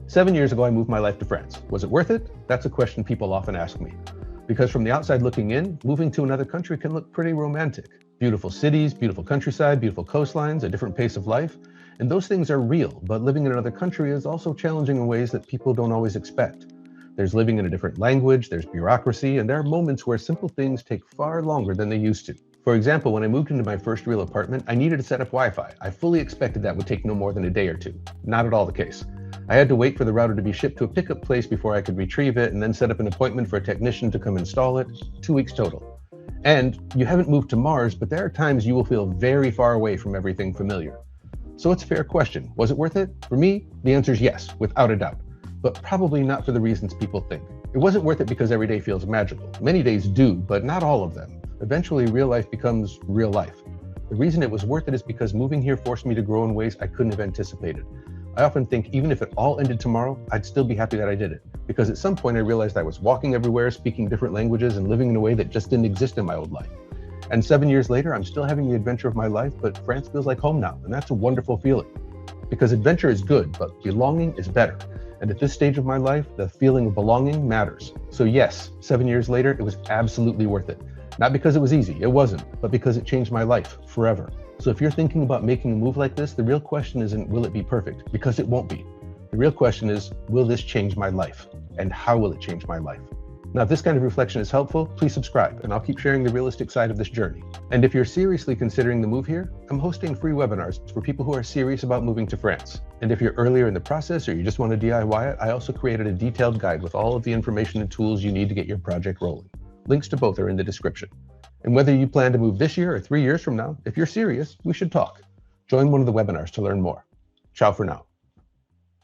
7 years ago, I moved my life to France. Was it worth it? That's a question people often ask me. Because from the outside looking in, moving to another country can look pretty romantic. Beautiful cities, beautiful countryside, beautiful coastlines, a different pace of life. And those things are real, but living in another country is also challenging in ways that people don't always expect. There's living in a different language, there's bureaucracy, and there are moments where simple things take far longer than they used to. For example, when I moved into my first real apartment, I needed to set up Wi-Fi. I fully expected that would take no more than a day or two. Not at all the case. I had to wait for the router to be shipped to a pickup place before I could retrieve it and then set up an appointment for a technician to come install it. 2 weeks total. And you haven't moved to Mars, but there are times you will feel very far away from everything familiar. So it's a fair question. Was it worth it? For me, the answer is yes, without a doubt. But probably not for the reasons people think. It wasn't worth it because every day feels magical. Many days do, but not all of them. Eventually, real life becomes real life. The reason it was worth it is because moving here forced me to grow in ways I couldn't have anticipated. I often think even if it all ended tomorrow, I'd still be happy that I did it. Because at some point I realized I was walking everywhere, speaking different languages, and living in a way that just didn't exist in my old life. And 7 years later, I'm still having the adventure of my life, but France feels like home now, and that's a wonderful feeling. Because adventure is good, but belonging is better. And at this stage of my life, the feeling of belonging matters. So yes, 7 years later, it was absolutely worth it. Not because it was easy, it wasn't, but because it changed my life forever. So if you're thinking about making a move like this, the real question isn't, will it be perfect? Because it won't be. The real question is, will this change my life? And how will it change my life? Now, if this kind of reflection is helpful, please subscribe, and I'll keep sharing the realistic side of this journey. And if you're seriously considering the move here, I'm hosting free webinars for people who are serious about moving to France. And if you're earlier in the process or you just want to DIY it, I also created a detailed guide with all of the information and tools you need to get your project rolling. Links to both are in the description. And whether you plan to move this year or 3 years from now, if you're serious, we should talk. Join one of the webinars to learn more. Ciao for now.